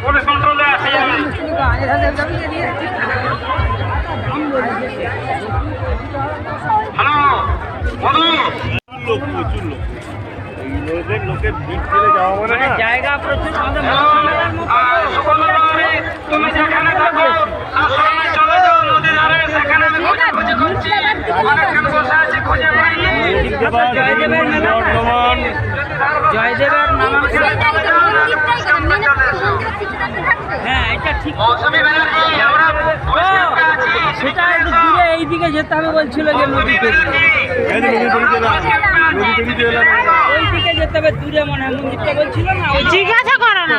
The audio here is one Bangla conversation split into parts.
পুলিশ কন্ট্রোলে আছি হ্যালো বলো লোক প্রচুর লোক লোকের ভিড় ছেড়ে যাওয়া মানে না জায়গা প্রচুর তুমি যেখানে থাকো সামনে চলে যাও নদী ধারে সেখানে আমি খুঁজে করছি অনেকক্ষণ বসে আছি খুঁজে পাইনি জয়দেবের নাম হ্যাঁ এটা ঠিক মৌসুমী ব্যানার্জি আমরা সেটা একটু দূরে এইদিকে যেতে হবে বলছিল যে নদীতে ওইদিকে যেতে হবে দূরে মনে হয় মন্দিরটা বলছিল না ওই জিজ্ঞাসা করো না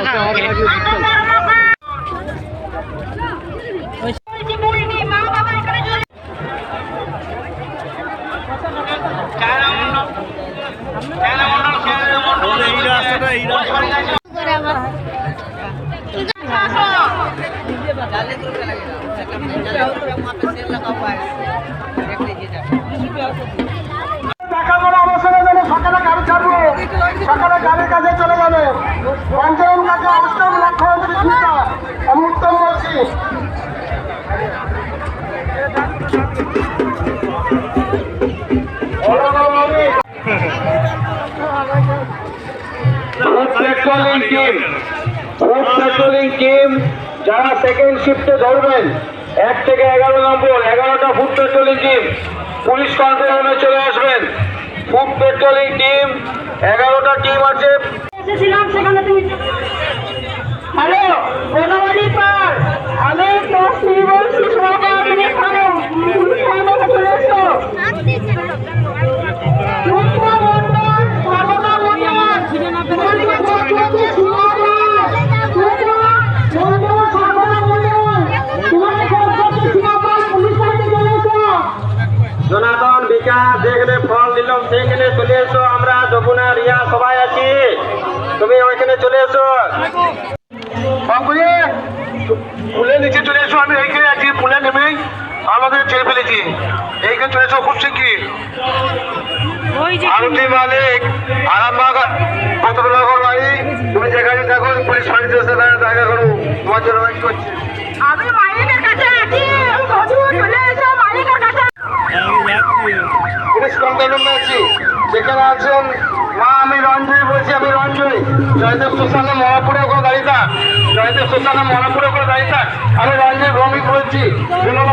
এই রাস্তাটা এই দেখানোর অবসরে যেন সকালে গাড়ি ছাড়বো সকালে গাড়ির কাছে চলে যাবে পঞ্চায়েত কাছে অবশ্যই লক্ষ্য আমি উত্তম বলছি যারা সেকেন্ড শিফটে ধরবেন 1 থেকে 11 নম্বর 11টা ফুড পেট্রোলিং টিম পুলিশ কন্ট্রোলে চলে আসবেন। ফুড পেট্রোলিং টিম 11টা টিম আছে। হ্যালো বনবাড়ি পার আমি জনার্দন বিকাশ যেখানে ফল দিলাম সেখানে চলে এসো আমরা যমুনা রিয়া সবাই আছি তুমি ওইখানে চলে এসো পুলের নিচে চলে এসো আমি এইখানে আছি পুলে নেমেই আমাদের ছেড়ে ফেলেছি এইখানে চলে এসো খুব শিগগির আরতি মালিক আরামবাগ কতনগর বাড়ি তুমি যেখানে থাকো পুলিশ ফাঁড়ি জায়গা করো তোমার জন্য ওয়েট করছি আমি মালিকের কাছে আছি চলে এসো মালিকের কাছে পুলিশ কন্ট্রোলে আছি যেখানে আছেন মা আমি রঞ্জয় বলছি আমি রঞ্জয় জয়দেব শ্মশানে মহাপুরে করে দাঁড়িয়ে থাক জয়দেব শ্মশানে মহাপুরে করে দাঁড়িয়ে থাক আমি রঞ্জয় ভৌমিক বলছি বিমলা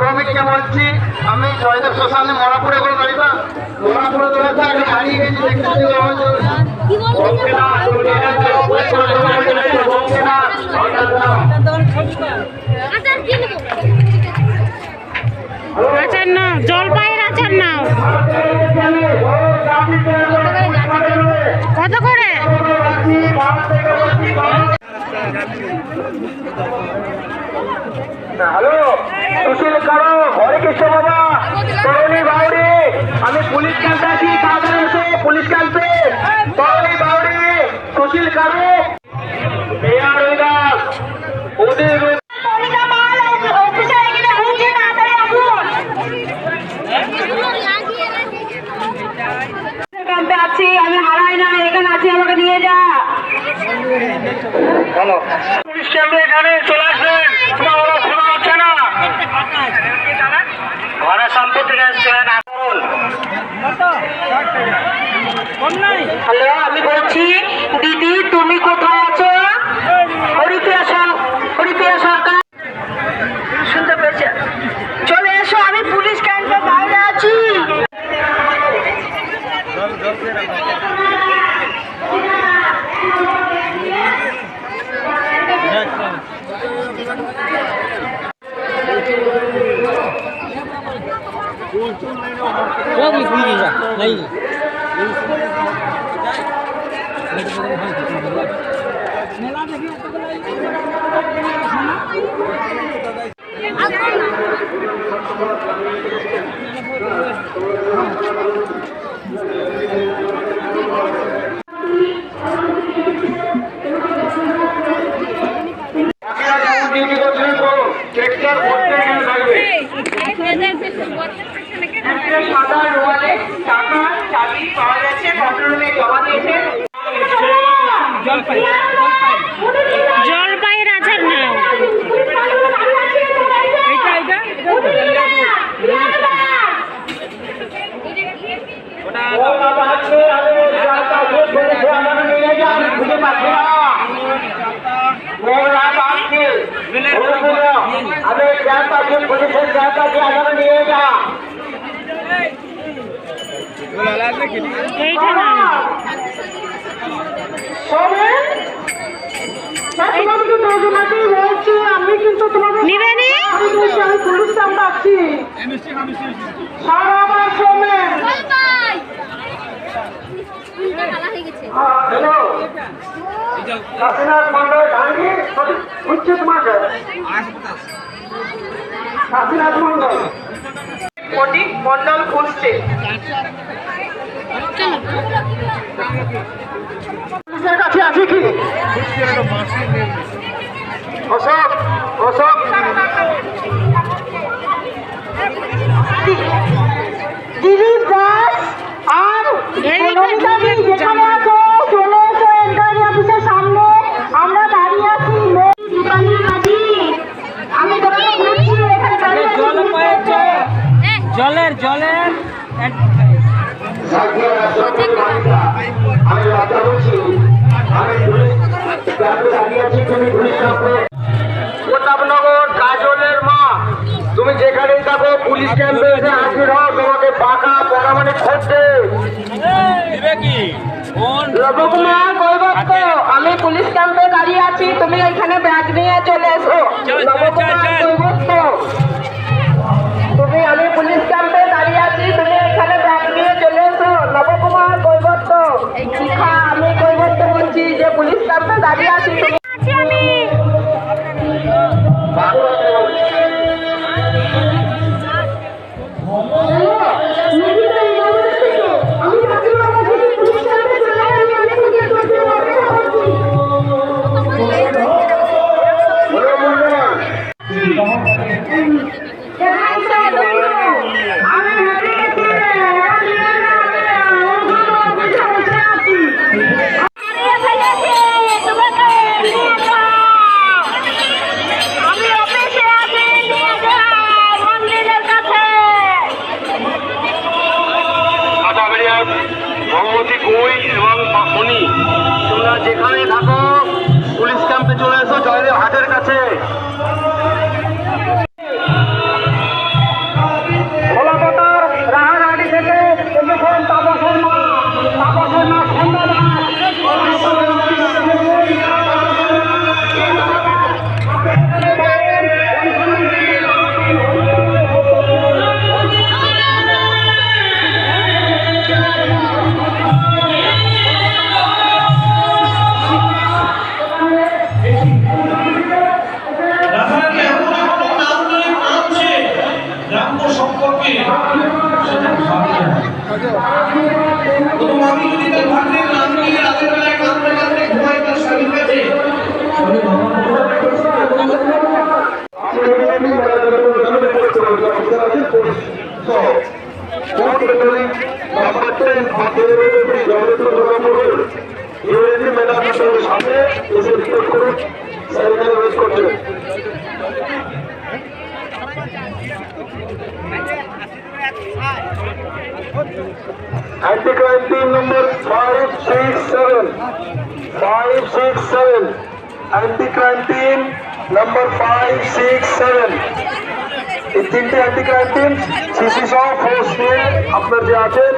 ভৌমিককে বলছি আমি জয়দেব শ্মশানে মহাপুরে করে দাঁড়িয়ে থাক মহাপুরে দাঁড়িয়ে থাক আমি হারিয়ে গেছি আচার নাও জলপাইয়ের আচার নাও কত করে হ্যালো সুশীল কারো হরে কৃষ্ণ বাবা তরুণী বাউরি আমি পুলিশ ক্যাম্পে আছি তাড়াতাড়ি এসে পুলিশ ক্যাম্পে তরুণী বাউরি সুশীল কারো ওদের আছি আমি হারাই না এখানে আছি আমাকে নিয়ে যা পুলিশ ক্যাম্পে এখানে চলে আসবেন শোনা হচ্ছে না ঘরে সম্পত্তি হ্যালো আমি বলছি দিদি তুমি কোথায় আছো হরিপ্রিয়া সরকার শুনতে পেয়েছে চলে এসো আমি পুলিশ ক্যাম্পে বাইরে আছি ডিউটি করছিলেন চেকটার করতে এখানে থাকবে গাড়িটাকে পুলিশের গাড়িটাকে আগে নিয়ে যা। আমি কিন্তু তোমাদের আমি পুলিশ পাচ্ছি সারা আমার সোমেন। হ্যালো কাশীনাথ মন্ডল গান্ধী উচ্ছেদ মাঠে কাশীনাথ মন্ডল মন্ডল খুঁজছে পুলিশের কাছে আছে কি অশোক অশোক দিলীপ দাস আর নমিতাদি যেখানে আছে চলে এসো এনকোয়ারি অফিসের সামনে। আমরা দাঁড়িয়ে আছি আমি তোমাকে বলছি এখানে জলের আমি রাজা বলছি আমি দাঁড়িয়ে আছি তুমি প্রতাপনগর কাজলের মা তুমি যেখানেই থাকো পুলিশ ক্যাম্পে এসে হাজির হও। তোমাকে পাকা পরামানিক করছে নবকুমার কৈবত্য আমি পুলিশ ক্যাম্পে দাঁড়িয়ে আছি তুমি এখানে ব্যাগ নিয়ে চলে এসো। নবকুমার কৈবত্য আমি পুলিশ ক্যাম্পে দাঁড়িয়ে আছি তুমি এখানে ব্যাগ নিয়ে চলে এসো। নবকুমার কৈবত্য শিখা আমি কৈবত্য বলছি যে পুলিশ ক্যাম্পে দাঁড়িয়ে আছি তুমি আমি ভগবতী কই এবং উনি তোমরা যেখানে থাকো পুলিশ ক্যাম্পে চলে এসো জয়দেব হাটের কাছে। খোলাপাতার রাহারহাটি থেকে দেখুন তাপসের মা সন্ধ্যা Anti-crime team number 567. Anti-crime team number 567. এই তিনটে anti-crime team সিসি সহ ফোর্স নিয়ে আপনার যে আছেন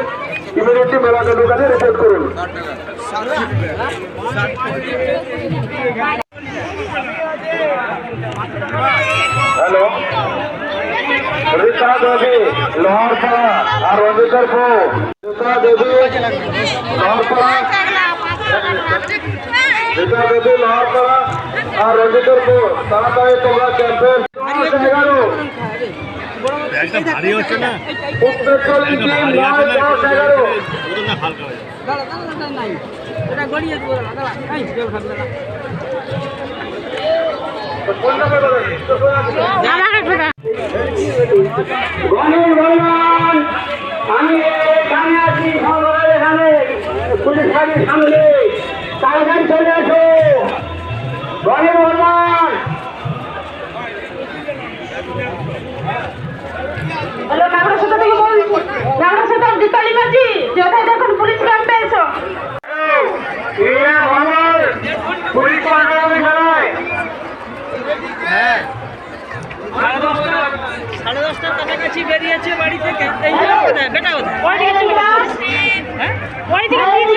ইমিডিয়েটলি মেলাকে দোকানে রিপোর্ট করুন। হ্যালো रीता देवी लोहारपाड़ा और रंजितरपुर रीता देवी लोहारपाड़ा और रंजितरपुर ताड़ाताड़ी তোমরা ক্যাম্পেন 11 ভারী হচ্ছে না উত্তরকল টিম 9-11 এটা গড়িয়ে দেবো দাদা এই জল খাবে দাদা গণের বললাম আমি এখানে আছি এখানে পুলিশ গাড়ির সামনে তাড়াতাড়ি চলে আসো। গণের বললাম হ্যালো নাগরসোতা থেকে বলছি নাগরসোতা দীপালি মাঝি যেখানে দেখুন পুলিশ ক্যাম্পে এসো। পুলিশ পাঠানো হ্যাঁ 10:30 10:30টার কাছাকাছি বেরিয়েছে বাড়ি থেকে। এই যে কোথায় বেটা কোথায়? হ্যাঁ প্রায় 12টা।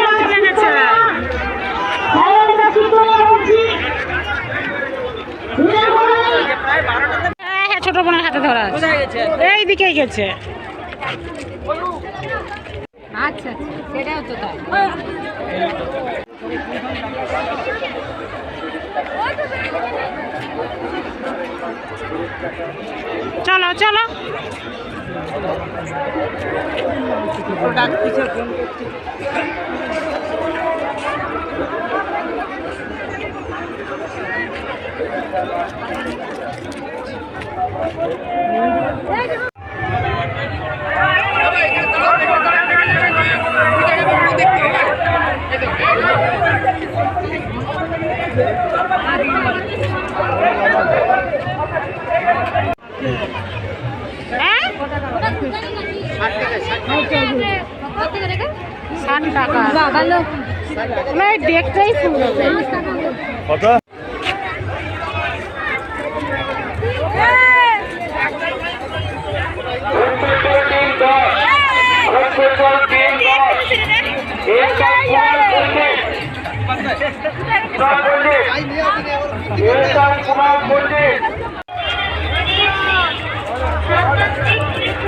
হ্যাঁ ছোট বোনের হাতে ধরা আছে। কোথায় গেছে? এই দিকে গেছে। আচ্ছা সেটাও তো তাই। চলো চলো। ডাকতেছে, ফোন করছে। হ্যাঁ 60 টাকা। না দেখতেই সুন্দর।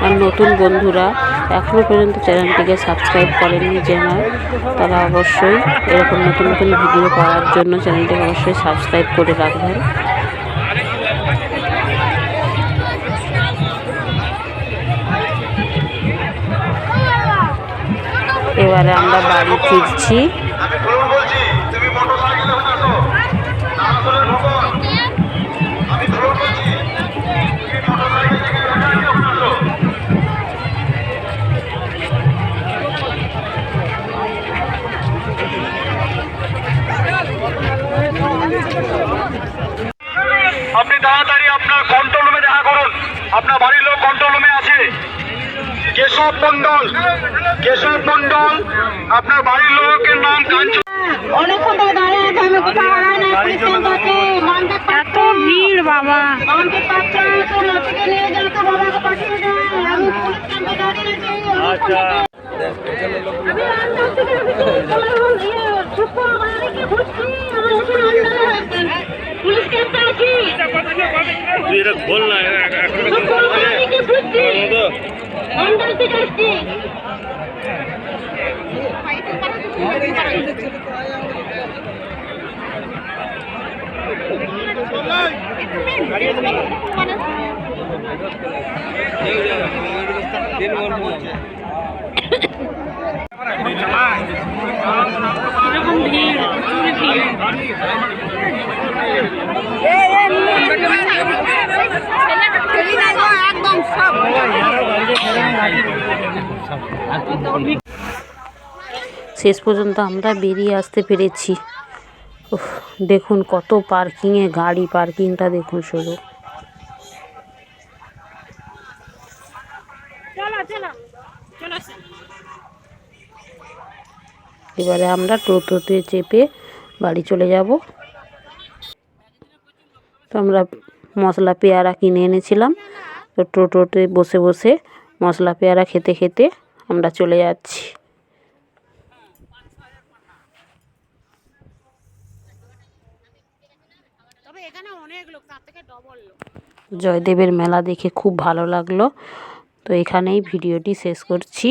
আর নতুন বন্ধুরা এখনও পর্যন্ত চ্যানেলটিকে সাবস্ক্রাইব করেননি যারা, তারা অবশ্যই এরকম নতুন নতুন ভিডিও পাওয়ার জন্য চ্যানেলটিকে অবশ্যই সাবস্ক্রাইব করে রাখবেন। এবারে আমরা বাড়ি ফিরছি। আমি ফোন বলছি, তুমি মোটরসাইকেলে উঠো। তাড়াতাড়ি ঢোকো। আমি ফোন বলছি, তুমি মোটরসাইকেল থেকে উঠো। আপনি তাড়াতাড়ি আপনার কন্ট্রোল রুমে দেখা করুন। আপনার বাড়ির লোক কন্ট্রোল রুমে আছে। কেশব মন্ডল, আপনার বাড়ির লোকের নাম কাঞ্চন। অনেকক্ষণ ধরে দাঁড়িয়ে আছে, আমি কোথাও হারাই নাই। পুলিশ ক্যাম্প আছে, মানতে এত ভিড় বাবা। মানতে পারছে না, তো লতিকে নিয়ে গেলে তো বাবাকে পাঠিয়ে দেয়। আমি পুলিশ ক্যাম্পে দাঁড়িয়ে আছি। আচ্ছা আমি রান্নার থেকে সুপার বাড়িকে ঘুরছি। আমার উপর পুলিশ ক্যাম্পে আছি। তুই এটা খোল না, সুপার বাড়িকে ঘুরছি। অন্ডাল থেকে আসছি। এরকম ভিড়, প্রচুর ভিড়। একদম সব শেষ পর্যন্ত আমরা বেরিয়ে আসতে পেরেছি। উফ, দেখুন কত পার্কিংয়ে গাড়ি, পার্কিংটা দেখুন শুধু। এবারে আমরা টোটোতে চেপে বাড়ি চলে যাব। তো আমরা মশলা পেয়ারা কিনে এনেছিলাম, তো টোটোতে বসে বসে মশলা পেয়ারা খেতে খেতে আমরা চলে যাচ্ছি। জয়দেবের মেলা দেখে খুব ভালো লাগলো। তো এখানেই ভিডিওটি শেষ করছি।